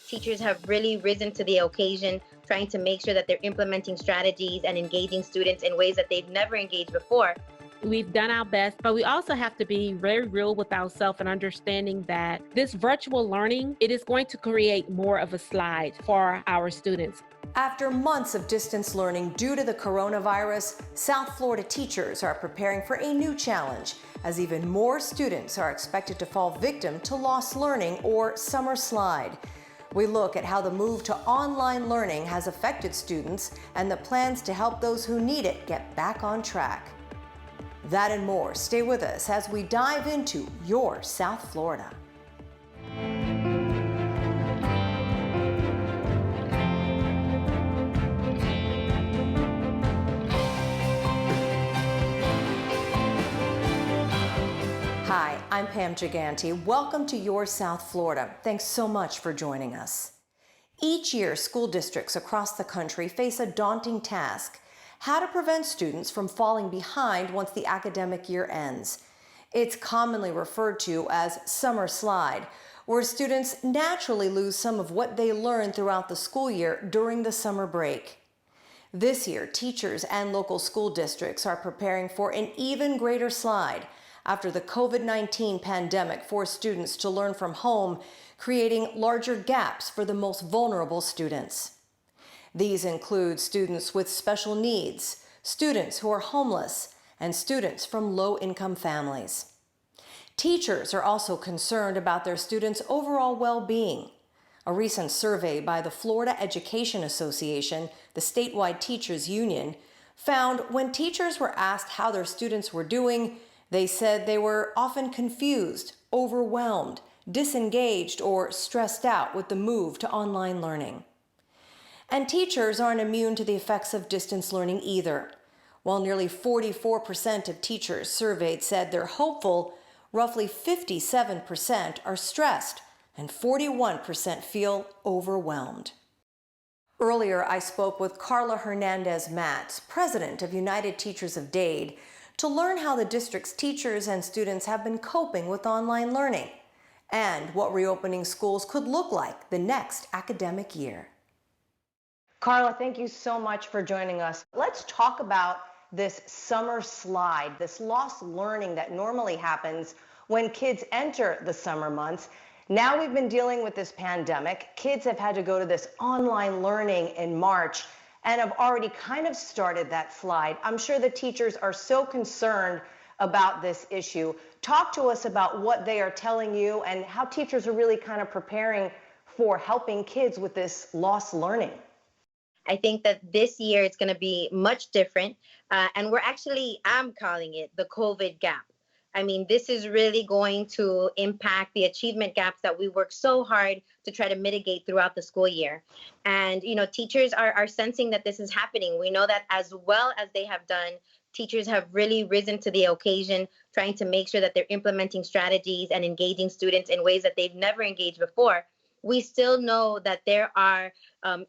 Teachers have really risen to the occasion, trying to make sure that they're implementing strategies and engaging students in ways that they've never engaged before. We've done our best, but we also have to be very real with ourselves and understanding that this virtual learning, it is going to create more of a slide for our students. After months of distance learning due to the coronavirus, South Florida teachers are preparing for a new challenge as even more students are expected to fall victim to lost learning or summer slide. We look at how the move to online learning has affected students and the plans to help those who need it get back on track. That and more. Stay with us as we dive into your South Florida. Hi, I'm Pam Giganti. Welcome to your South Florida. Thanks so much for joining us. Each year, school districts across the country face a daunting task: how to prevent students from falling behind once the academic year ends. It's commonly referred to as summer slide, where students naturally lose some of what they learned throughout the school year during the summer break. This year, teachers and local school districts are preparing for an even greater slide after the COVID-19 pandemic forced students to learn from home, creating larger gaps for the most vulnerable students. These include students with special needs, students who are homeless, and students from low-income families. Teachers are also concerned about their students' overall well-being. A recent survey by the Florida Education Association, the statewide teachers union, found when teachers were asked how their students were doing, they said they were often confused, overwhelmed, disengaged, or stressed out with the move to online learning. And teachers aren't immune to the effects of distance learning either. While nearly 44% of teachers surveyed said they're hopeful, roughly 57% are stressed and 41% feel overwhelmed. Earlier, I spoke with Karla Hernández-Mats, president of United Teachers of Dade, to learn how the district's teachers and students have been coping with online learning and what reopening schools could look like the next academic year. Karla, thank you so much for joining us. Let's talk about this summer slide, this lost learning that normally happens when kids enter the summer months. Now we've been dealing with this pandemic. Kids have had to go to this online learning in March and have already kind of started that slide. I'm sure the teachers are so concerned about this issue. Talk to us about what they are telling you and how teachers are really kind of preparing for helping kids with this lost learning. I think that this year it's going to be much different. And I'm calling it the COVID gap. I mean, this is really going to impact the achievement gaps that we work so hard to try to mitigate throughout the school year. And, teachers are sensing that this is happening. We know that as well as they have done, teachers have really risen to the occasion, trying to make sure that they're implementing strategies and engaging students in ways that they've never engaged before. We still know that there are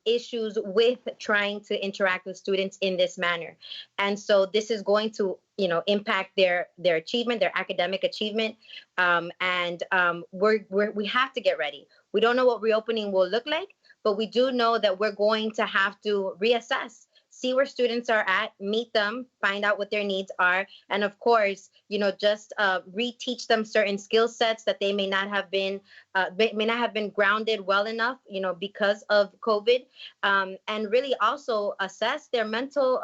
issues with trying to interact with students in this manner. And so this is going to, impact their achievement, their academic achievement. We have to get ready. We don't know what reopening will look like, but we do know that we're going to have to reassess, see where students are at, meet them, find out what their needs are, and of course, just reteach them certain skill sets that they may not have been grounded well enough, because of COVID, and really also assess their mental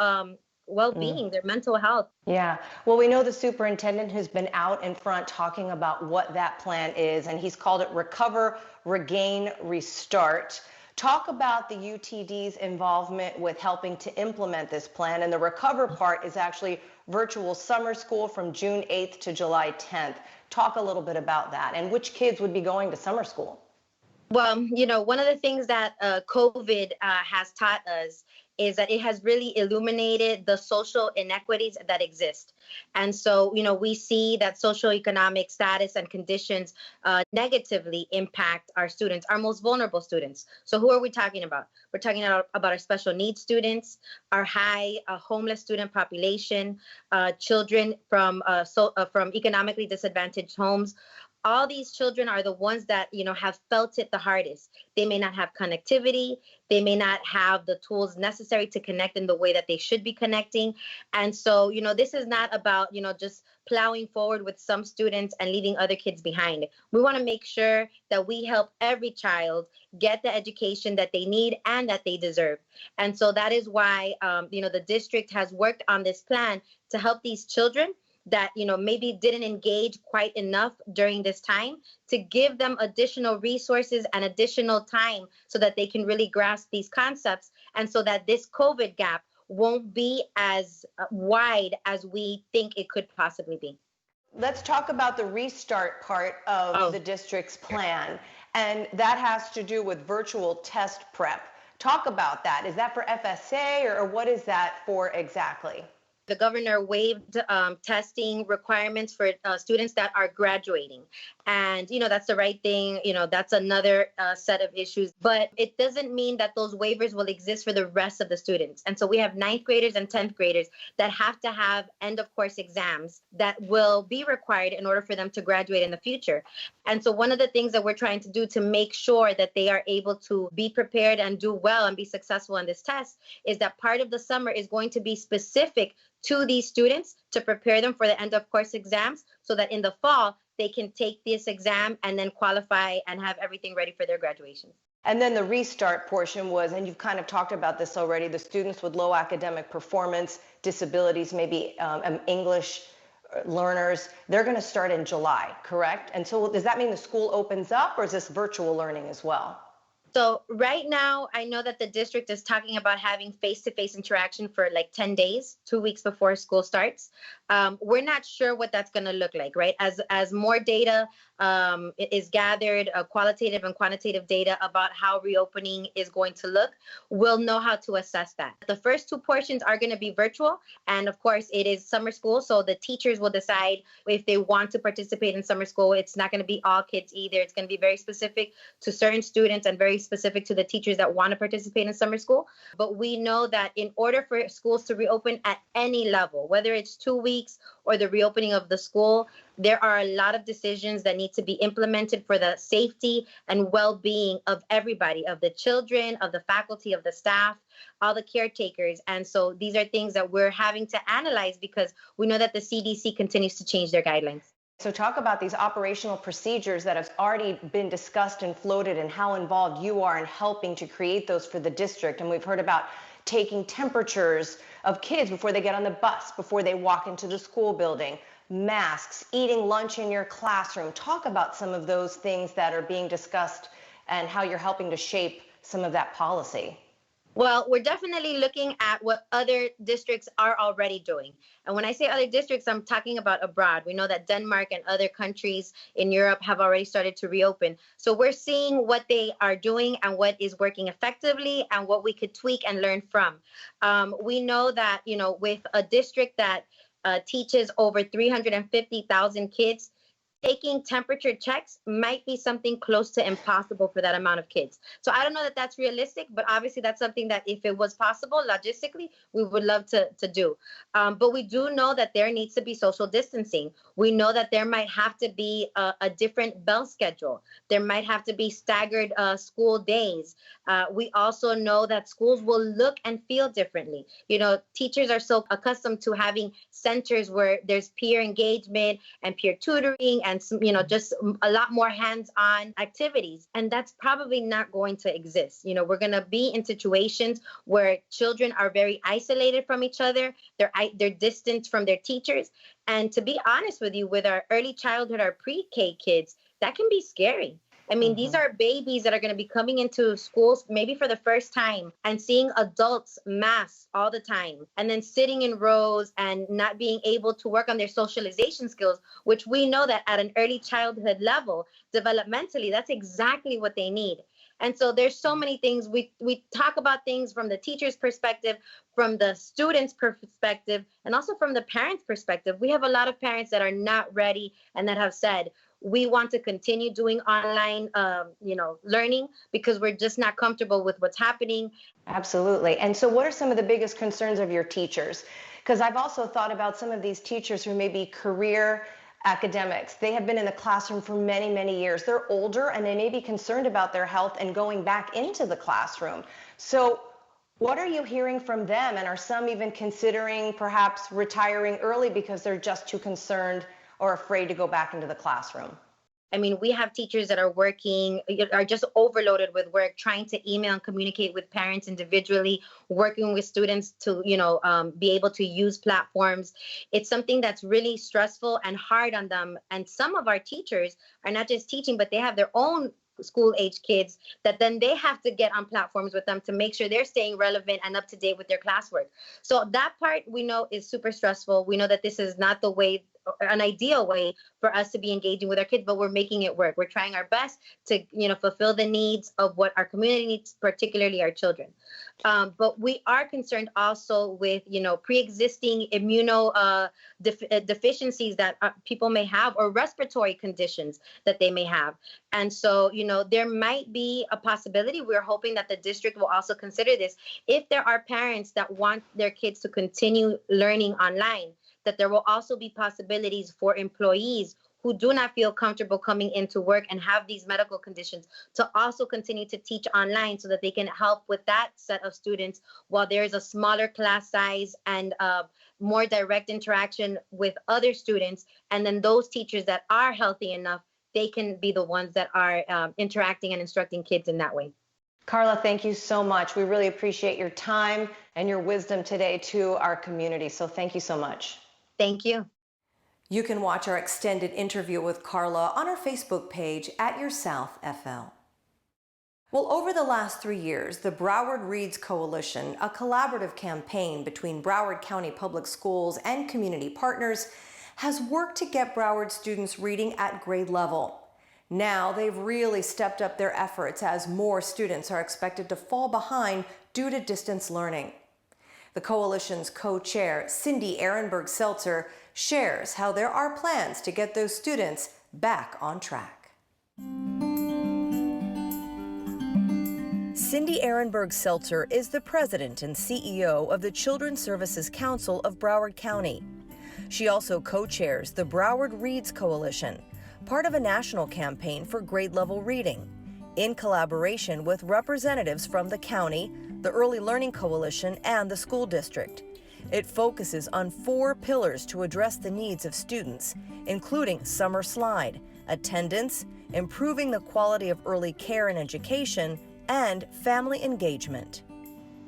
well-being, their mental health. Yeah, well, we know the superintendent has been out in front talking about what that plan is, and he's called it Recover, Regain, Restart. Talk about the UTD's involvement with helping to implement this plan. And the recover part is actually virtual summer school from June 8th to July 10th. Talk a little bit about that and which kids would be going to summer school. Well, one of the things that COVID has taught us is that it has really illuminated the social inequities that exist. And so, we see that socioeconomic status and conditions negatively impact our students, our most vulnerable students. So who are we talking about? We're talking about our special needs students, our high homeless student population, children from economically disadvantaged homes. all these children are the ones that, have felt it the hardest. They may not have connectivity. They may not have the tools necessary to connect in the way that they should be connecting. And so, this is not about, just plowing forward with some students and leaving other kids behind. We want to make sure that we help every child get the education that they need and that they deserve. And so that is why, the district has worked on this plan to help these children that, maybe didn't engage quite enough during this time, to give them additional resources and additional time so that they can really grasp these concepts, and so that this COVID gap won't be as wide as we think it could possibly be. Let's talk about the restart part of the district's plan, and that has to do with virtual test prep. Talk about that. Is that for FSA, or what is that for exactly? The governor waived testing requirements for students that are graduating. And, that's the right thing. That's another set of issues. But it doesn't mean that those waivers will exist for the rest of the students. And so we have 9th graders and 10th graders that have to have end of course exams that will be required in order for them to graduate in the future. And so one of the things that we're trying to do to make sure that they are able to be prepared and do well and be successful in this test is that part of the summer is going to be specific to these students to prepare them for the end of course exams, so that in the fall they can take this exam and then qualify and have everything ready for their graduation. And then the restart portion was, and you've kind of talked about this already, the students with low academic performance, disabilities, maybe English learners, they're going to start in July, correct? And so does that mean the school opens up, or is this virtual learning as well? So right now, I know that the district is talking about having face-to-face interaction for like 10 days, 2 weeks before school starts. We're not sure what that's going to look like, right? As more data is gathered, qualitative and quantitative data about how reopening is going to look, we'll know how to assess that. The first 2 portions are going to be virtual. And of course, it is summer school. So the teachers will decide if they want to participate in summer school. It's not going to be all kids either. It's going to be very specific to certain students and very specific to the teachers that want to participate in summer school. But we know that in order for schools to reopen at any level, whether it's 2 weeks or the reopening of the school, there are a lot of decisions that need to be implemented for the safety and well-being of everybody, of the children, of the faculty, of the staff, all the caretakers. And so these are things that we're having to analyze because we know that the CDC continues to change their guidelines. So talk about these operational procedures that have already been discussed and floated, and how involved you are in helping to create those for the district. And we've heard about taking temperatures of kids before they get on the bus, before they walk into the school building, masks, eating lunch in your classroom. Talk about some of those things that are being discussed and how you're helping to shape some of that policy. Well, we're definitely looking at what other districts are already doing. And when I say other districts, I'm talking about abroad. We know that Denmark and other countries in Europe have already started to reopen. So we're seeing what they are doing and what is working effectively and what we could tweak and learn from. We know that, with a district that teaches over 350,000 kids, taking temperature checks might be something close to impossible for that amount of kids. So I don't know that that's realistic, but obviously that's something that if it was possible logistically, we would love to do. But we do know that there needs to be social distancing. We know that there might have to be a different bell schedule. There might have to be staggered school days. We also know that schools will look and feel differently. Teachers are so accustomed to having centers where there's peer engagement and peer tutoring and just a lot more hands-on activities. And that's probably not going to exist. We're going to be in situations where children are very isolated from each other. They're distant from their teachers. And to be honest with you, with our early childhood, our pre-K kids, that can be scary. I mean, these are babies that are going to be coming into schools maybe for the first time and seeing adults masked all the time and then sitting in rows and not being able to work on their socialization skills, which we know that at an early childhood level, developmentally, that's exactly what they need. And so there's so many things. We talk about things from the teacher's perspective, from the student's perspective, and also from the parent's perspective. We have a lot of parents that are not ready and that have said, we want to continue doing online, learning because we're just not comfortable with what's happening. Absolutely. And so what are some of the biggest concerns of your teachers? Because I've also thought about some of these teachers who may be career academics. They have been in the classroom for many, many years. They're older and they may be concerned about their health and going back into the classroom. So what are you hearing from them? And are some even considering perhaps retiring early because they're just too concerned or afraid to go back into the classroom? I mean, we have teachers that are just overloaded with work, trying to email and communicate with parents individually, working with students to, be able to use platforms. It's something that's really stressful and hard on them. And some of our teachers are not just teaching, but they have their own school age kids that then they have to get on platforms with them to make sure they're staying relevant and up to date with their classwork. So that part we know is super stressful. We know that this is not an ideal way for us to be engaging with our kids, but we're making it work. We're trying our best to, fulfill the needs of what our community needs, particularly our children. But we are concerned also with, pre-existing deficiencies that people may have, or respiratory conditions that they may have. And so, there might be a possibility. We're hoping that the district will also consider this. If there are parents that want their kids to continue learning online, that there will also be possibilities for employees who do not feel comfortable coming into work and have these medical conditions to also continue to teach online so that they can help with that set of students while there is a smaller class size and more direct interaction with other students. And then those teachers that are healthy enough, they can be the ones that are interacting and instructing kids in that way. Karla, thank you so much. We really appreciate your time and your wisdom today to our community. So thank you so much. Thank you. You can watch our extended interview with Karla on our Facebook page at Your South FL. Well, over the last 3 years, the Broward Reads Coalition, a collaborative campaign between Broward County Public Schools and community partners, has worked to get Broward students reading at grade level. Now they've really stepped up their efforts as more students are expected to fall behind due to distance learning. The coalition's co-chair, Arenberg Seltzer, shares how there are plans to get those students back on track. Arenberg Seltzer is the president and CEO of the Children's Services Council of Broward County. She also co-chairs the Broward Reads Coalition, part of a national campaign for grade-level reading, in collaboration with representatives from the county, the Early Learning Coalition, and the school district. It focuses on 4 pillars to address the needs of students, including summer slide, attendance, improving the quality of early care and education, and family engagement.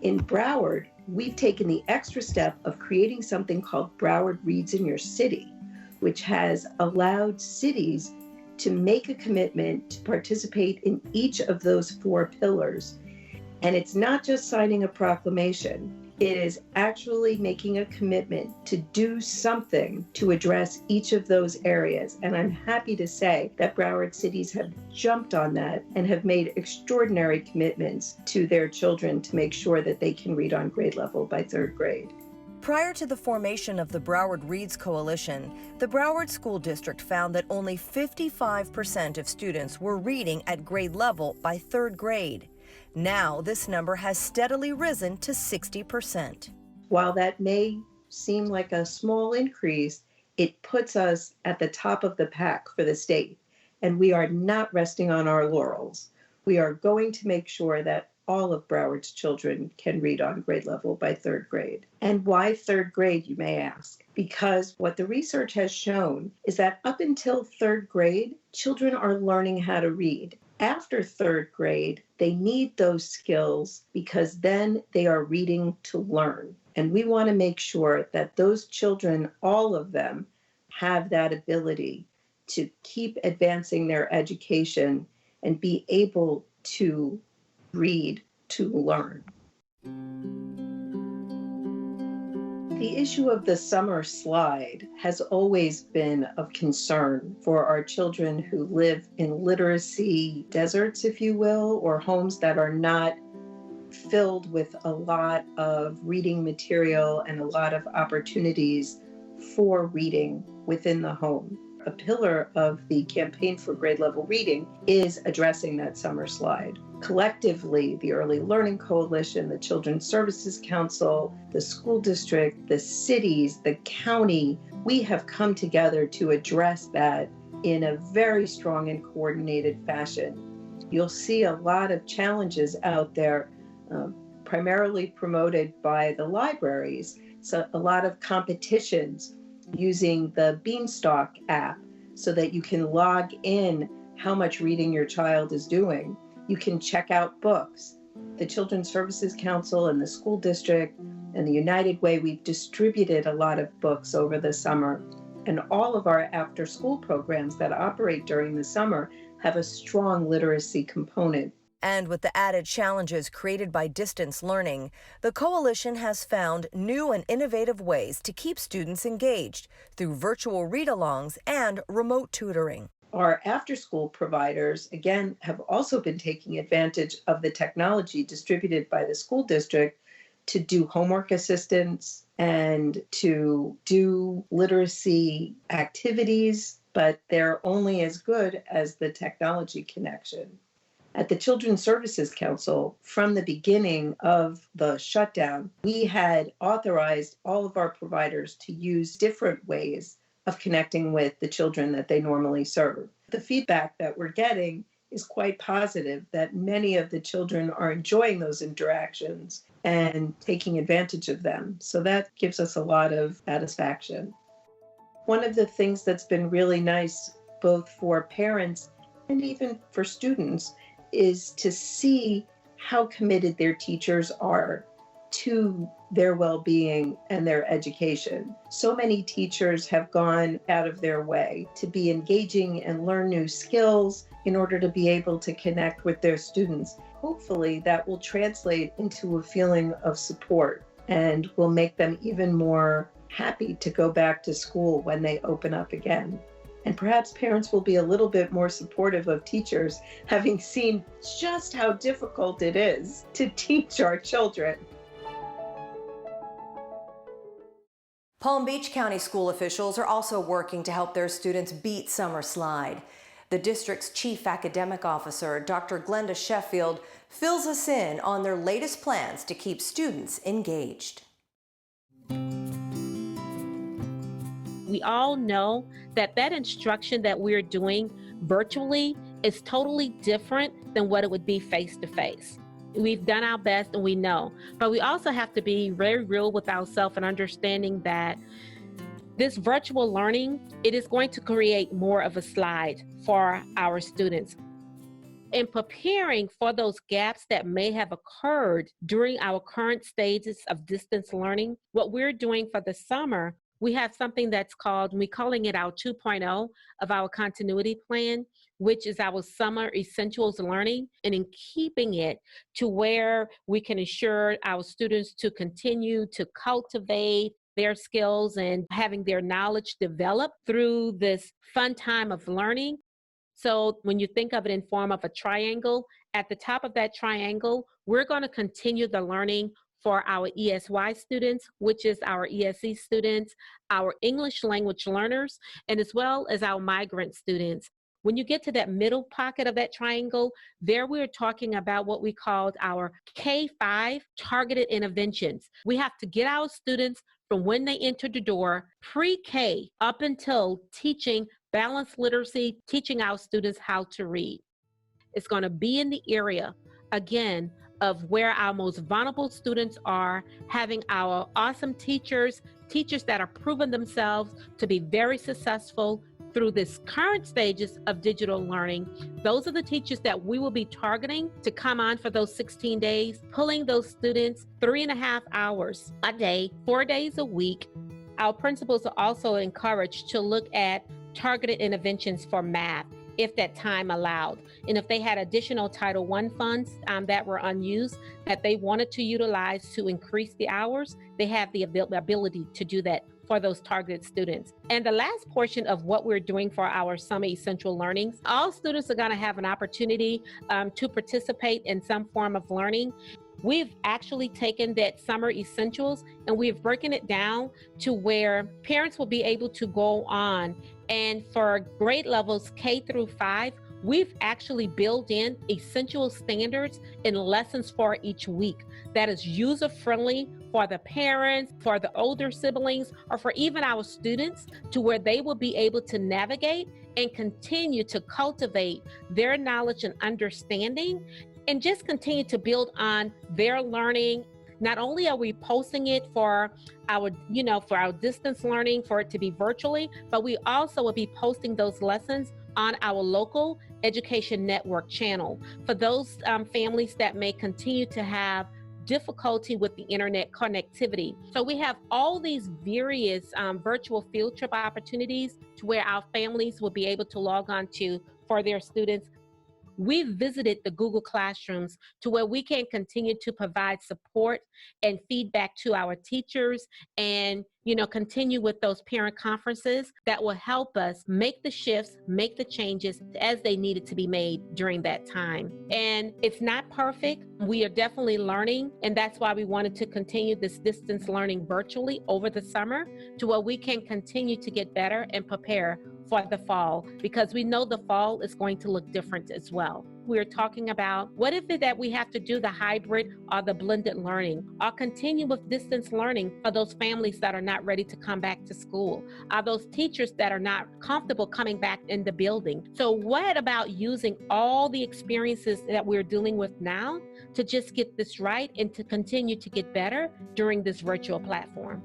In Broward, we've taken the extra step of creating something called Broward Reads in Your City, which has allowed cities to make a commitment to participate in each of those 4 pillars. And it's not just signing a proclamation. It is actually making a commitment to do something to address each of those areas. And I'm happy to say that Broward cities have jumped on that and have made extraordinary commitments to their children to make sure that they can read on grade level by 3rd grade. Prior to the formation of the Broward Reads Coalition, the Broward School District found that only 55% of students were reading at grade level by 3rd grade. Now, this number has steadily risen to 60%. While that may seem like a small increase, it puts us at the top of the pack for the state. And we are not resting on our laurels. We are going to make sure that all of Broward's children can read on grade level by 3rd grade. And why 3rd grade, you may ask? Because what the research has shown is that up until 3rd grade, children are learning how to read. After 3rd grade, they need those skills because then they are reading to learn. And we want to make sure that those children, all of them, have that ability to keep advancing their education and be able to read to learn. The issue of the summer slide has always been of concern for our children who live in literacy deserts, if you will, or homes that are not filled with a lot of reading material and a lot of opportunities for reading within the home. A pillar of the campaign for grade level reading is addressing that summer slide. Collectively, the Early Learning Coalition, the Children's Services Council, the school district, the cities, the county, we have come together to address that in a very strong and coordinated fashion. You'll see a lot of challenges out there, primarily promoted by the libraries. So a lot of competitions using the Beanstalk app so that you can log in how much reading your child is doing. You can check out books. The Children's Services Council and the school district and the United Way, we've distributed a lot of books over the summer. And all of our after-school programs that operate during the summer have a strong literacy component. And with the added challenges created by distance learning, the coalition has found new and innovative ways to keep students engaged through virtual read-alongs and remote tutoring. Our after-school providers, again, have also been taking advantage of the technology distributed by the school district to do homework assistance and to do literacy activities, but they're only as good as the technology connection. At the Children's Services Council, from the beginning of the shutdown, we had authorized all of our providers to use different ways of connecting with the children that they normally serve. The feedback that we're getting is quite positive, that many of the children are enjoying those interactions and taking advantage of them. So that gives us a lot of satisfaction. One of the things that's been really nice, both for parents and even for students, is to see how committed their teachers are to their well-being and their education. So many teachers have gone out of their way to be engaging and learn new skills in order to be able to connect with their students. Hopefully that will translate into a feeling of support and will make them even more happy to go back to school when they open up again. And perhaps parents will be a little bit more supportive of teachers, having seen just how difficult it is to teach our children. Palm Beach County school officials are also working to help their students beat summer slide. The district's chief academic officer, Dr. Glenda Sheffield, fills us in on their latest plans to keep students engaged. We all know that instruction that we're doing virtually is totally different than what it would be face-to-face. We've done our best and we know, but we also have to be very real with ourselves and understanding that this virtual learning, it is going to create more of a slide for our students. In preparing for those gaps that may have occurred during our current stages of distance learning, what we're doing for the summer, we have something that's called, we're calling it our 2.0 of our continuity plan, which is our summer essentials learning, and in keeping it to where we can ensure our students to continue to cultivate their skills and having their knowledge develop through this fun time of learning. So when you think of it in form of a triangle, at the top of that triangle, we're going to continue the learning for our ESY students, which is our ESE students, our English language learners, and as well as our migrant students. When you get to that middle pocket of that triangle, there we're talking about what we called our K-5 targeted interventions. We have to get our students from when they enter the door, pre-K, up until teaching balanced literacy, teaching our students how to read. It's going to be in the area, again, of where our most vulnerable students are, having our awesome teachers that are proven themselves to be very successful through this current stages of digital learning. Those are the teachers that we will be targeting to come on for those 16 days, pulling those students 3.5 hours a day, 4 days a week. Our principals are also encouraged to look at targeted interventions for math, if that time allowed. And if they had additional Title I funds that were unused, that they wanted to utilize to increase the hours, they have the ability to do that for those targeted students. And the last portion of what we're doing for our summer essential learnings, all students are going to have an opportunity to participate in some form of learning. We've actually taken that summer essentials and we've broken it down to where parents will be able to go on, and for grade levels K through 5, we've actually built in essential standards and lessons for each week that is user-friendly for the parents, for the older siblings, or for even our students, to where they will be able to navigate and continue to cultivate their knowledge and understanding, and just continue to build on their learning. Not only are we posting it for our distance learning, for it to be virtually, but we also will be posting those lessons on our local education network channel for those families that may continue to have difficulty with the internet connectivity. So we have all these various virtual field trip opportunities to where our families will be able to log on to for their students. We've visited the Google Classrooms to where we can continue to provide support and feedback to our teachers, and continue with those parent conferences that will help us make the shifts, make the changes as they needed to be made during that time. And it's not perfect. We are definitely learning, and that's why we wanted to continue this distance learning virtually over the summer to where we can continue to get better and prepare for the fall, because we know the fall is going to look different as well. We're talking about, what if it that we have to do the hybrid or the blended learning, or continue with distance learning for those families that are not ready to come back to school, or those teachers that are not comfortable coming back in the building. So what about using all the experiences that we're dealing with now to just get this right and to continue to get better during this virtual platform?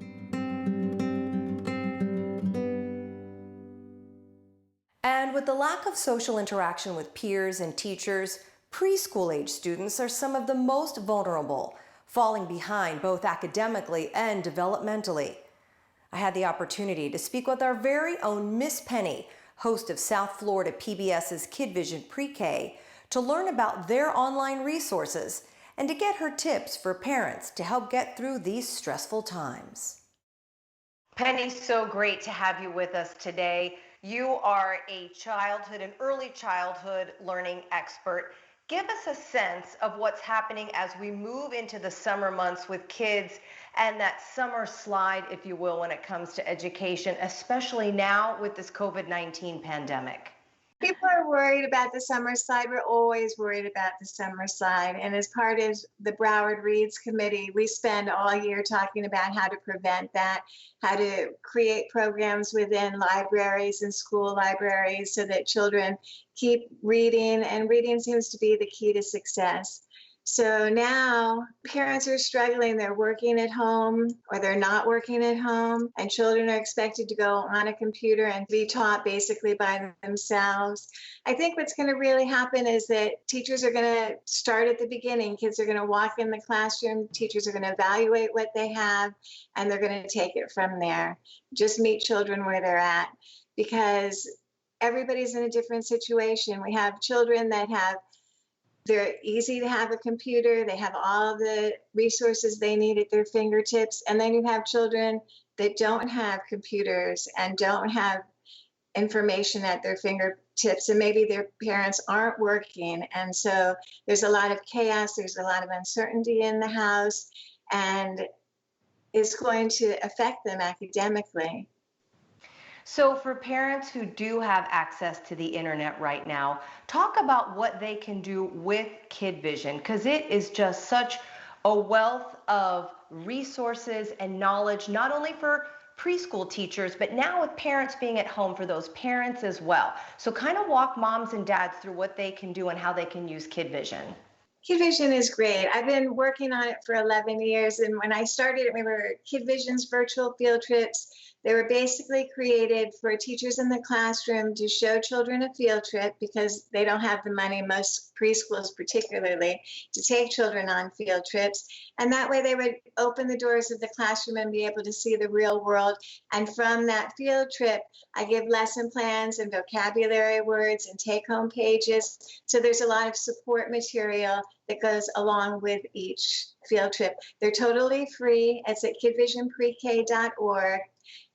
And with the lack of social interaction with peers and teachers, preschool-age students are some of the most vulnerable, falling behind both academically and developmentally. I had the opportunity to speak with our very own Miss Penny, host of South Florida PBS's KidVision Pre-K, to learn about their online resources and to get her tips for parents to help get through these stressful times. Penny, so great to have you with us today. You are an early childhood learning expert. Give us a sense of what's happening as we move into the summer months with kids and that summer slide, if you will, when it comes to education, especially now with this COVID-19 pandemic. People are worried about the summer slide. We're always worried about the summer slide. And as part of the Broward Reads Committee, we spend all year talking about how to prevent that, how to create programs within libraries and school libraries so that children keep reading, and reading seems to be the key to success. So now parents are struggling. They're working at home or they're not working at home, and children are expected to go on a computer and be taught basically by themselves. I think what's going to really happen is that teachers are going to start at the beginning. Kids are going to walk in the classroom. Teachers are going to evaluate what they have, and they're going to take it from there. Just meet children where they're at, because everybody's in a different situation. We have children that they're easy to have a computer. They have all the resources they need at their fingertips. And then you have children that don't have computers and don't have information at their fingertips, and maybe their parents aren't working. And so there's a lot of chaos. There's a lot of uncertainty in the house, and it's going to affect them academically. So for parents who do have access to the internet right now, talk about what they can do with KidVision, because it is just such a wealth of resources and knowledge, not only for preschool teachers, but now with parents being at home, for those parents as well. So kind of walk moms and dads through what they can do and how they can use KidVision. KidVision is great. I've been working on it for 11 years. And when I started it, we were KidVision's virtual field trips. They were basically created for teachers in the classroom to show children a field trip, because they don't have the money, most preschools particularly, to take children on field trips. And that way they would open the doors of the classroom and be able to see the real world. And from that field trip, I give lesson plans and vocabulary words and take-home pages. So there's a lot of support material that goes along with each field trip. They're totally free. It's at kidvisionprek.org.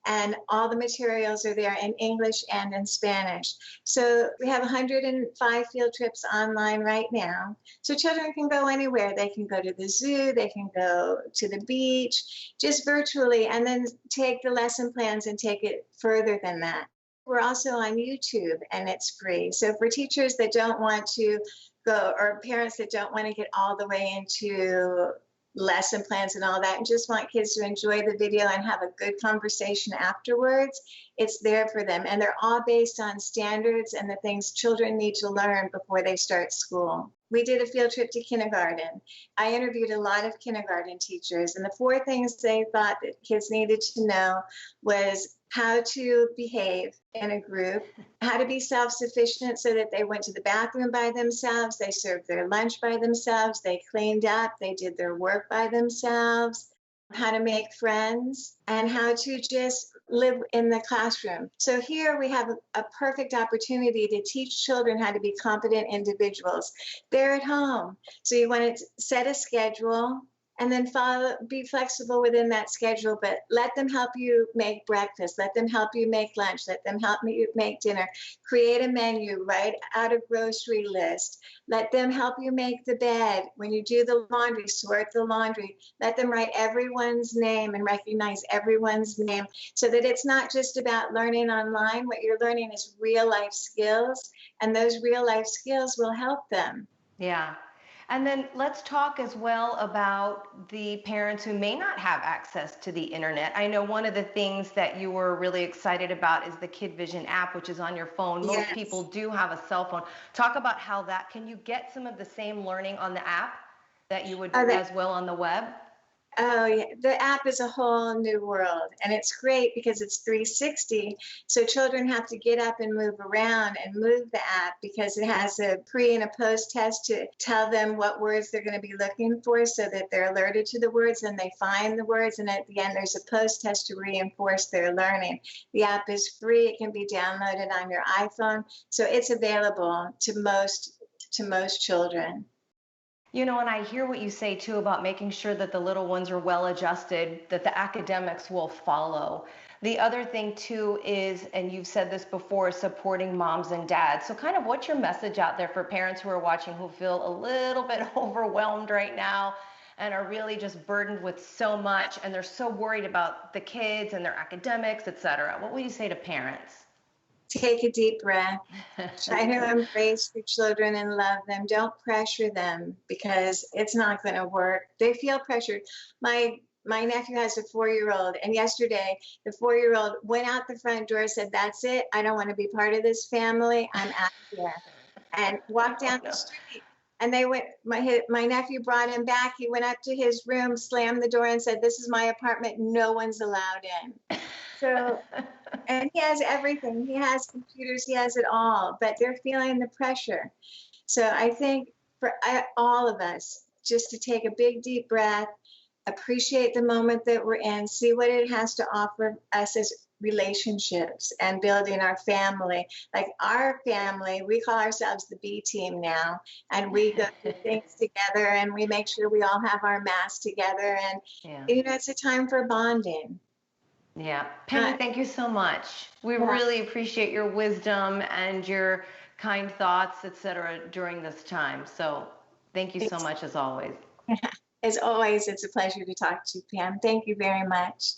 And all the materials are there in English and in Spanish. So we have 105 field trips online right now. So children can go anywhere. They can go to the zoo, they can go to the beach, just virtually, and then take the lesson plans and take it further than that. We're also on YouTube and it's free. So for teachers that don't want to go, or parents that don't want to get all the way into lesson plans and all that and just want kids to enjoy the video and have a good conversation afterwards, it's there for them. And they're all based on standards and the things children need to learn before they start school. We did a field trip to kindergarten. I interviewed a lot of kindergarten teachers, and the 4 things they thought that kids needed to know was how to behave in a group, how to be self-sufficient so that they went to the bathroom by themselves, they served their lunch by themselves, they cleaned up, they did their work by themselves, how to make friends, and how to just live in the classroom. So here we have a perfect opportunity to teach children how to be competent individuals. They're at home. So you want to set a schedule and then be flexible within that schedule, but let them help you make breakfast, let them help you make lunch, let them help you make dinner, create a menu, write out a grocery list, let them help you make the bed. When you do the laundry, sort the laundry, let them write everyone's name and recognize everyone's name so that it's not just about learning online. What you're learning is real life skills, and those real life skills will help them. Yeah. And then let's talk as well about the parents who may not have access to the internet. I know one of the things that you were really excited about is the KidVision app, which is on your phone. Most people do have a cell phone. Talk about how can you get some of the same learning on the app that you would as well on the web? Oh, yeah. The app is a whole new world, and it's great because it's 360. So children have to get up and move around and move the app because it has a pre and a post test to tell them what words they're going to be looking for so that they're alerted to the words and they find the words. And at the end, there's a post test to reinforce their learning. The app is free. It can be downloaded on your iPhone. So it's available to most children. You know, and I hear what you say too about making sure that the little ones are well adjusted, that the academics will follow. The other thing too is, and you've said this before, supporting moms and dads. So kind of what's your message out there for parents who are watching who feel a little bit overwhelmed right now and are really just burdened with so much and they're so worried about the kids and their academics, etc. What will you say to parents? Take a deep breath. Try to embrace your children and love them. Don't pressure them because it's not going to work. They feel pressured. My nephew has a 4-year-old, and yesterday the 4-year-old went out the front door, said, "That's it. I don't want to be part of this family. I'm out of here," and walked down the street. And they went. My nephew brought him back. He went up to his room, slammed the door, and said, "This is my apartment. No one's allowed in." So, and he has everything. He has computers. He has it all. But they're feeling the pressure. So I think for all of us, just to take a big, deep breath, appreciate the moment that we're in, see what it has to offer us as relationships and building our family. Like our family, we call ourselves the B team now, and we go through things together and we make sure we all have our masks together, and you know, it's a time for bonding. Yeah. Pammy, thank you so much. We really appreciate your wisdom and your kind thoughts, etc. during this time. So thank you so much as always. As always, it's a pleasure to talk to you, Pam. Thank you very much.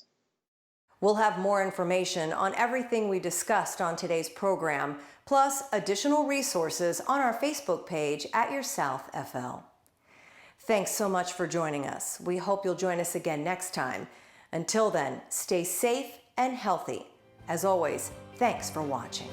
We'll have more information on everything we discussed on today's program, plus additional resources on our Facebook page at Your South FL. Thanks so much for joining us. We hope you'll join us again next time. Until then, stay safe and healthy. As always, thanks for watching.